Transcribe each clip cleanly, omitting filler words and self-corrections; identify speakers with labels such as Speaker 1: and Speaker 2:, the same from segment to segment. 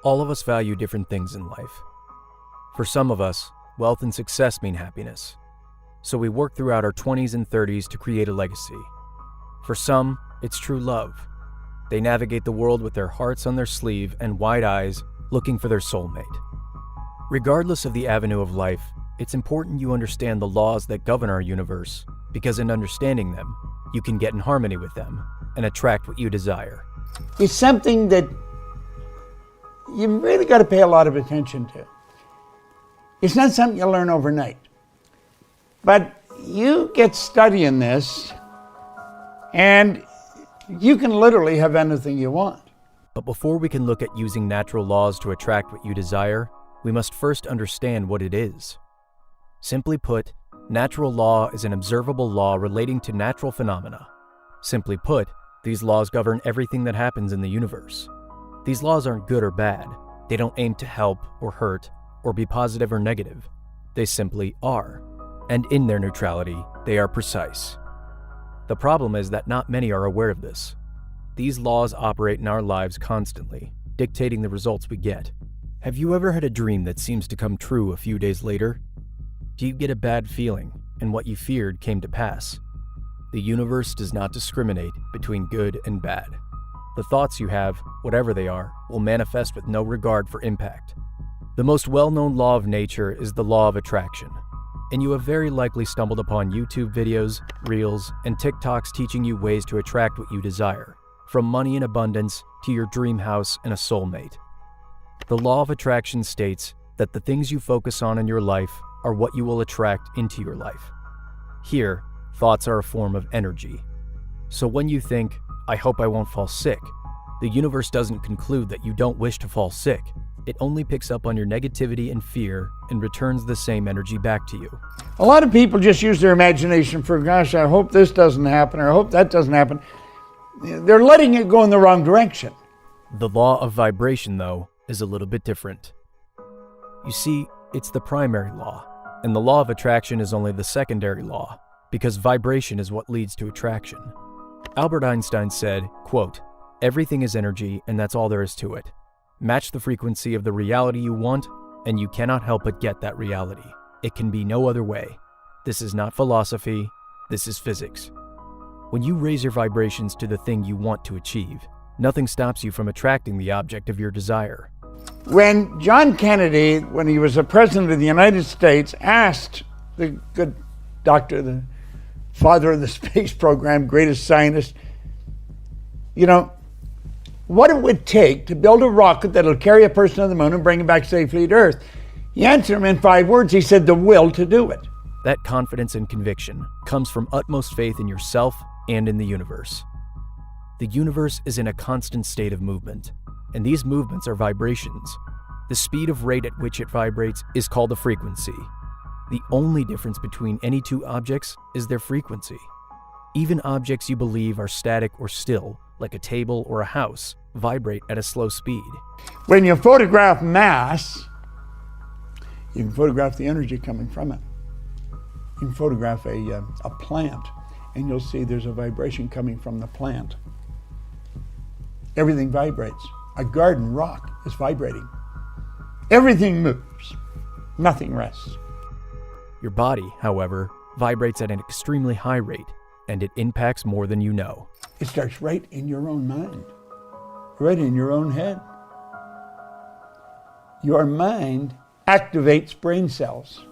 Speaker 1: All of us value different things in life. For some of us, wealth and success mean happiness. So we work throughout our 20s and 30s to create a legacy. For some, it's true love. They navigate the world with their hearts on their sleeve and wide eyes, looking for their soulmate. Regardless of the avenue of life, it's important you understand the laws that govern our universe, because in understanding them, you can get in harmony with them and attract what you desire.
Speaker 2: It's something that you really got to pay a lot of attention to. It's not something you learn overnight. But you get studying this, and you can literally have anything you want.
Speaker 1: But before we can look at using natural laws to attract what you desire, we must first understand what it is. Simply put, natural law is an observable law relating to natural phenomena. Simply put, these laws govern everything that happens in the universe. These laws aren't good or bad. They don't aim to help or hurt or be positive or negative. They simply are. And in their neutrality, they are precise. The problem is that not many are aware of this. These laws operate in our lives constantly, dictating the results we get. Have you ever had a dream that seems to come true a few days later? Do you get a bad feeling, and what you feared came to pass? The universe does not discriminate between good and bad. The thoughts you have, whatever they are, will manifest with no regard for impact. The most well-known law of nature is the law of attraction, and you have very likely stumbled upon YouTube videos, Reels, and TikToks teaching you ways to attract what you desire, from money in abundance to your dream house and a soulmate. The law of attraction states that the things you focus on in your life are what you will attract into your life. Here, thoughts are a form of energy. So when you think, "I hope I won't fall sick," the universe doesn't conclude that you don't wish to fall sick. It only picks up on your negativity and fear and returns the same energy back to you.
Speaker 2: A lot of people just use their imagination for, gosh, I hope this doesn't happen, or I hope that doesn't happen. They're letting it go in the wrong direction.
Speaker 1: The law of vibration, though, is a little bit different. You see, it's the primary law, and the law of attraction is only the secondary law, because vibration is what leads to attraction. Albert Einstein said, quote, "Everything is energy, and that's all there is to it. Match the frequency of the reality you want, and you cannot help but get that reality. It can be no other way. This is not philosophy, this is physics." When you raise your vibrations to the thing you want to achieve, nothing stops you from attracting the object of your desire.
Speaker 2: When John Kennedy, when he was the president of the United States, asked the good doctor, the father of the space program, greatest scientist, what it would take to build a rocket that'll carry a person to the moon and bring him back safely to Earth. He answered him in 5 words. He said, "The will to do it."
Speaker 1: That confidence and conviction comes from utmost faith in yourself and in the universe. The universe is in a constant state of movement, and these movements are vibrations. The speed of rate at which it vibrates is called a frequency. The only difference between any two objects is their frequency. Even objects you believe are static or still, like a table or a house, vibrate at a slow speed.
Speaker 2: When you photograph mass, you can photograph the energy coming from it. You can photograph a plant, and you'll see there's a vibration coming from the plant. Everything vibrates. A garden rock is vibrating. Everything moves. Nothing rests.
Speaker 1: Your body, however, vibrates at an extremely high rate, and it impacts more than you know.
Speaker 2: It starts right in your own mind, right in your own head. Your mind activates brain cells.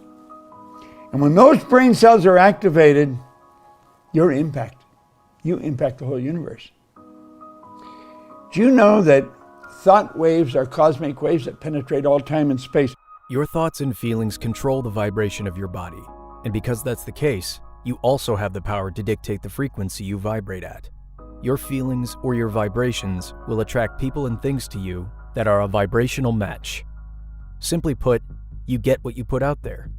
Speaker 2: And when those brain cells are activated, you're impacted. You impact the whole universe. Do you know that thought waves are cosmic waves that penetrate all time and space?
Speaker 1: Your thoughts and feelings control the vibration of your body, and because that's the case, you also have the power to dictate the frequency you vibrate at. Your feelings or your vibrations will attract people and things to you that are a vibrational match. Simply put, you get what you put out there.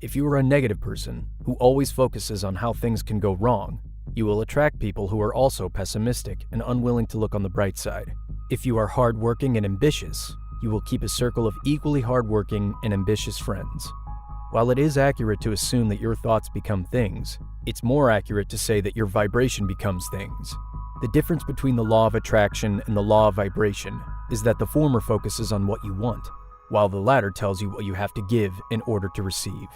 Speaker 1: If you are a negative person who always focuses on how things can go wrong, you will attract people who are also pessimistic and unwilling to look on the bright side. If you are hardworking and ambitious, you will keep a circle of equally hardworking and ambitious friends. While it is accurate to assume that your thoughts become things, it's more accurate to say that your vibration becomes things. The difference between the law of attraction and the law of vibration is that the former focuses on what you want, while the latter tells you what you have to give in order to receive.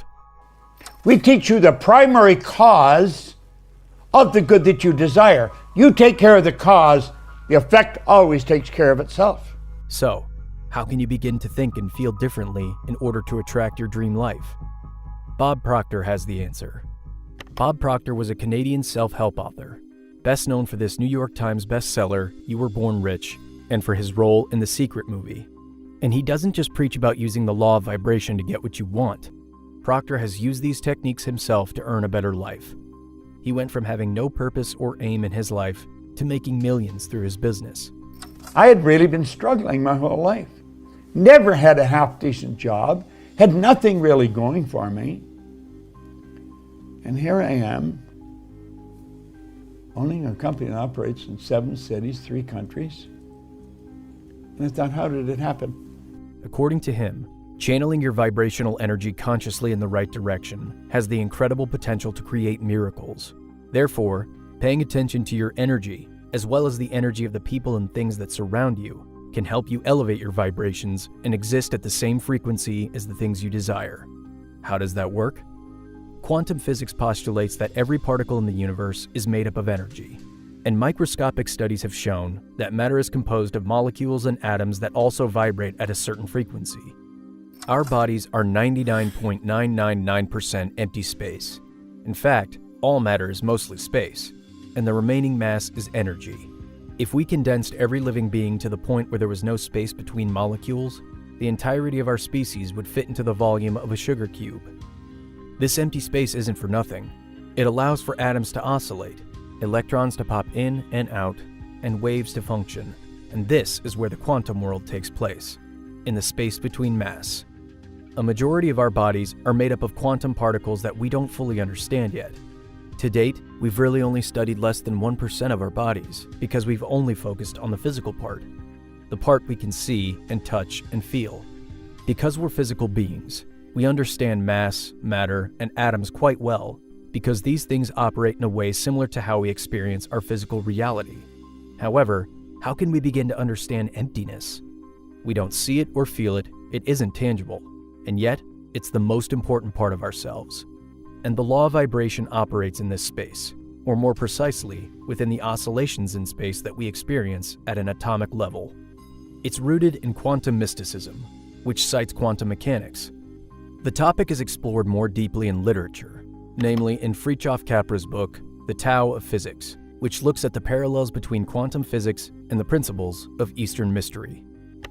Speaker 2: We teach you the primary cause of the good that you desire. You take care of the cause, the effect always takes care of itself.
Speaker 1: So, how can you begin to think and feel differently in order to attract your dream life? Bob Proctor has the answer. Bob Proctor was a Canadian self-help author, best known for this New York Times bestseller, You Were Born Rich, and for his role in The Secret movie. And he doesn't just preach about using the law of vibration to get what you want. Proctor has used these techniques himself to earn a better life. He went from having no purpose or aim in his life to making millions through his business.
Speaker 2: I had really been struggling my whole life. Never had a half-decent job, had nothing really going for me. And here I am, owning a company that operates in 7 cities, 3 countries. And I thought, how did it happen?
Speaker 1: According to him, channeling your vibrational energy consciously in the right direction has the incredible potential to create miracles. Therefore, paying attention to your energy, as well as the energy of the people and things that surround you, can help you elevate your vibrations and exist at the same frequency as the things you desire. How does that work? Quantum physics postulates that every particle in the universe is made up of energy, and microscopic studies have shown that matter is composed of molecules and atoms that also vibrate at a certain frequency. Our bodies are 99.999% empty space. In fact, all matter is mostly space, and the remaining mass is energy. If we condensed every living being to the point where there was no space between molecules, the entirety of our species would fit into the volume of a sugar cube. This empty space isn't for nothing. It allows for atoms to oscillate, electrons to pop in and out, and waves to function. And this is where the quantum world takes place, in the space between mass. A majority of our bodies are made up of quantum particles that we don't fully understand yet. To date, we've really only studied less than 1% of our bodies because we've only focused on the physical part, the part we can see and touch and feel. Because we're physical beings, we understand mass, matter, and atoms quite well because these things operate in a way similar to how we experience our physical reality. However, how can we begin to understand emptiness? We don't see it or feel it, it isn't tangible, and yet it's the most important part of ourselves. And the law of vibration operates in this space, or more precisely, within the oscillations in space that we experience at an atomic level. It's rooted in quantum mysticism, which cites quantum mechanics. The topic is explored more deeply in literature, namely in Fritjof Capra's book, The Tao of Physics, which looks at the parallels between quantum physics and the principles of Eastern mystery.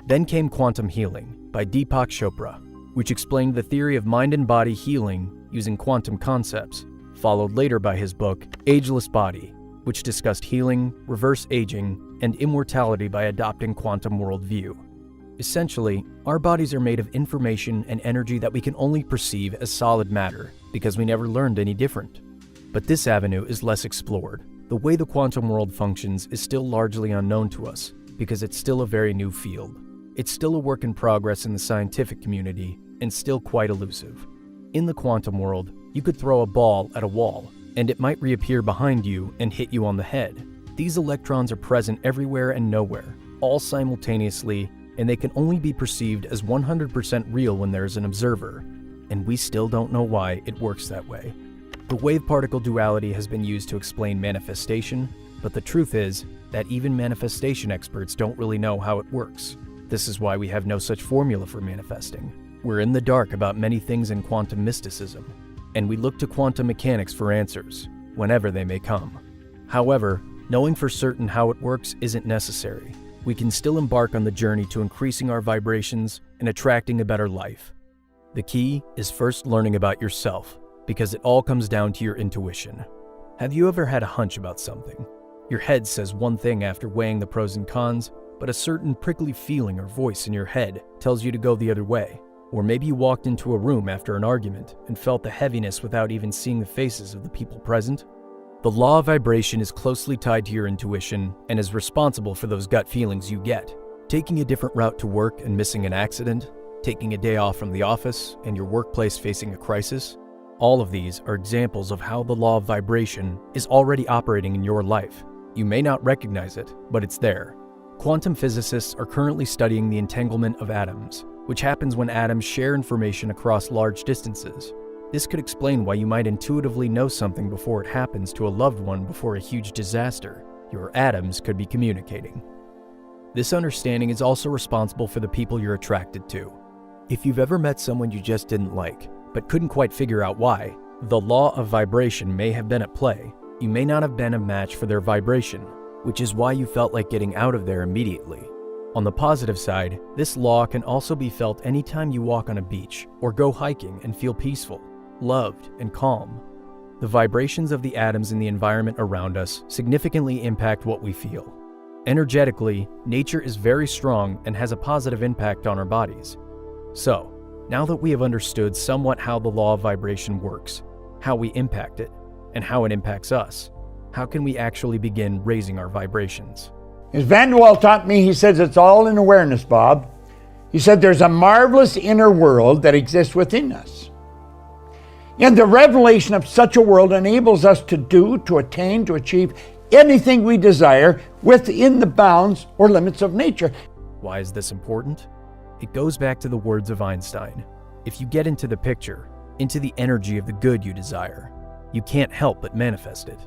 Speaker 1: Then came Quantum Healing by Deepak Chopra, which explained the theory of mind and body healing using quantum concepts, followed later by his book, Ageless Body, which discussed healing, reverse aging, and immortality by adopting quantum worldview. Essentially, our bodies are made of information and energy that we can only perceive as solid matter because we never learned any different. But this avenue is less explored. The way the quantum world functions is still largely unknown to us because it's still a very new field. It's still a work in progress in the scientific community and still quite elusive. In the quantum world, you could throw a ball at a wall, and it might reappear behind you and hit you on the head. These electrons are present everywhere and nowhere, all simultaneously, and they can only be perceived as 100% real when there is an observer, and we still don't know why it works that way. The wave-particle duality has been used to explain manifestation, but the truth is that even manifestation experts don't really know how it works. This is why we have no such formula for manifesting. We're in the dark about many things in quantum mysticism, and we look to quantum mechanics for answers, whenever they may come. However, knowing for certain how it works isn't necessary. We can still embark on the journey to increasing our vibrations and attracting a better life. The key is first learning about yourself, because it all comes down to your intuition. Have you ever had a hunch about something? Your head says one thing after weighing the pros and cons, but a certain prickly feeling or voice in your head tells you to go the other way. Or maybe you walked into a room after an argument and felt the heaviness without even seeing the faces of the people present. The law of vibration is closely tied to your intuition and is responsible for those gut feelings you get. Taking a different route to work and missing an accident, taking a day off from the office and your workplace facing a crisis, all of these are examples of how the law of vibration is already operating in your life. You may not recognize it, but it's there. Quantum physicists are currently studying the entanglement of atoms, which happens when atoms share information across large distances. This could explain why you might intuitively know something before it happens to a loved one before a huge disaster. Your atoms could be communicating. This understanding is also responsible for the people you're attracted to. If you've ever met someone you just didn't like, but couldn't quite figure out why, the law of vibration may have been at play. You may not have been a match for their vibration, which is why you felt like getting out of there immediately. On the positive side, this law can also be felt anytime you walk on a beach or go hiking and feel peaceful, loved, and calm. The vibrations of the atoms in the environment around us significantly impact what we feel. Energetically, nature is very strong and has a positive impact on our bodies. So, now that we have understood somewhat how the law of vibration works, how we impact it, and how it impacts us, how can we actually begin raising our vibrations?
Speaker 2: As Van de Waal taught me, he says it's all in awareness, Bob. He said there's a marvelous inner world that exists within us. And the revelation of such a world enables us to do, to attain, to achieve anything we desire within the bounds or limits of nature.
Speaker 1: Why is this important? It goes back to the words of Einstein. If you get into the picture, into the energy of the good you desire, you can't help but manifest it.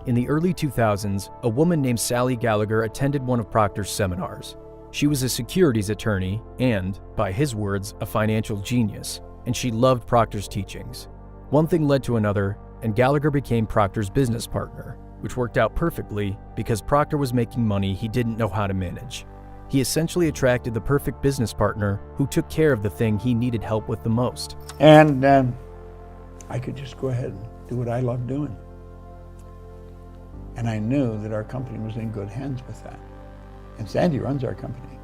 Speaker 1: In the early 2000s, a woman named Sally Gallagher attended one of Proctor's seminars. She was a securities attorney and, by his words, a financial genius, and she loved Proctor's teachings. One thing led to another, and Gallagher became Proctor's business partner, which worked out perfectly because Proctor was making money he didn't know how to manage. He essentially attracted the perfect business partner who took care of the thing he needed help with the most.
Speaker 2: And I could just go ahead and do what I love doing. And I knew that our company was in good hands with that. And Sandy runs our company.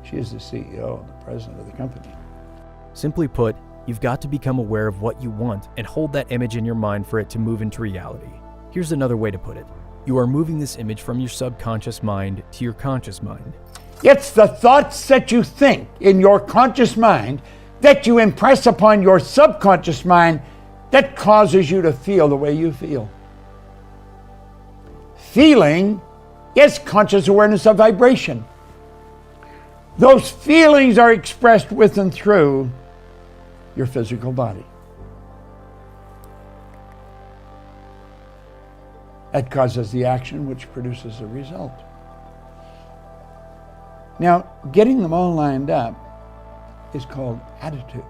Speaker 2: She is the CEO, the president of the company.
Speaker 1: Simply put, you've got to become aware of what you want and hold that image in your mind for it to move into reality. Here's another way to put it. You are moving this image from your subconscious mind to your conscious mind.
Speaker 2: It's the thoughts that you think in your conscious mind that you impress upon your subconscious mind that causes you to feel the way you feel. Feeling is conscious awareness of vibration. Those feelings are expressed with and through your physical body. That causes the action which produces the result. Now, getting them all lined up is called attitude.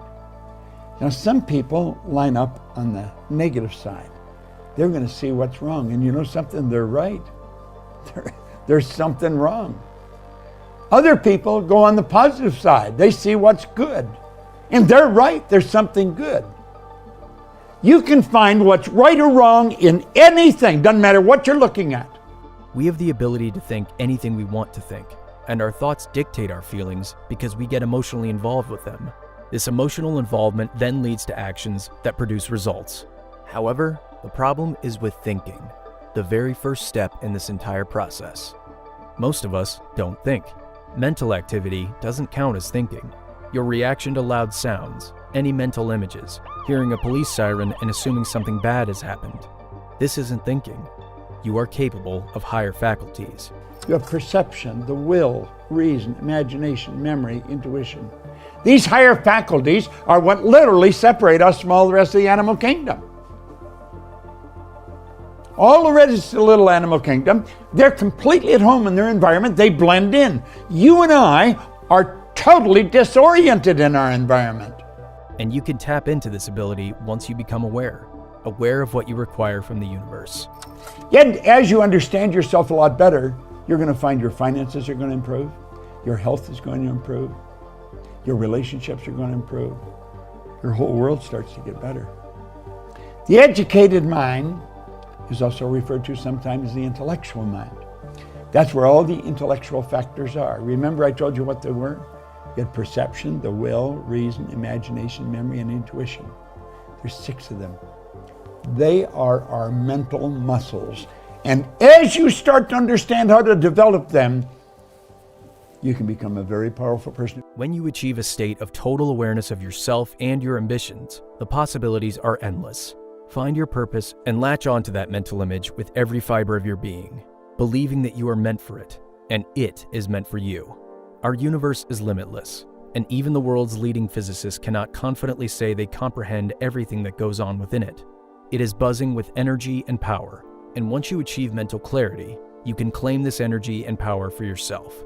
Speaker 2: Now, some people line up on the negative side. They're going to see what's wrong. And you know something? They're right. There's something wrong. Other people go on the positive side. They see what's good. And they're right. There's something good. You can find what's right or wrong in anything. Doesn't matter what you're looking at.
Speaker 1: We have the ability to think anything we want to think, and our thoughts dictate our feelings because we get emotionally involved with them. This emotional involvement then leads to actions that produce results. However, the problem is with thinking, the very first step in this entire process. Most of us don't think. Mental activity doesn't count as thinking. Your reaction to loud sounds, any mental images, hearing a police siren and assuming something bad has happened. This isn't thinking. You are capable of higher faculties.
Speaker 2: You have perception, the will, reason, imagination, memory, intuition. These higher faculties are what literally separate us from all the rest of the animal kingdom. All the rest of the little animal kingdom, they're completely at home in their environment. They blend in. You and I are totally disoriented in our environment.
Speaker 1: And you can tap into this ability once you become aware of what you require from the universe.
Speaker 2: Yet, as you understand yourself a lot better, you're going to find your finances are going to improve, your health is going to improve, your relationships are going to improve, your whole world starts to get better. The educated mind is also referred to sometimes as the intellectual mind. That's where all the intellectual factors are. Remember I told you what they were? You had perception, the will, reason, imagination, memory, and intuition. There's 6 of them. They are our mental muscles. And as you start to understand how to develop them, you can become a very powerful person.
Speaker 1: When you achieve a state of total awareness of yourself and your ambitions, the possibilities are endless. Find your purpose and latch onto that mental image with every fiber of your being. believing that you are meant for it, and it is meant for you. Our universe is limitless, and even the world's leading physicists cannot confidently say they comprehend everything that goes on within it. It is buzzing with energy and power, and once you achieve mental clarity, you can claim this energy and power for yourself.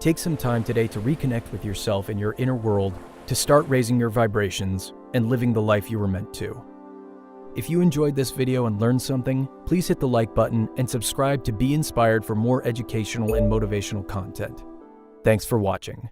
Speaker 1: Take some time today to reconnect with yourself and your inner world to start raising your vibrations and living the life you were meant to. If you enjoyed this video and learned something, please hit the like button and subscribe to be inspired for more educational and motivational content. Thanks for watching.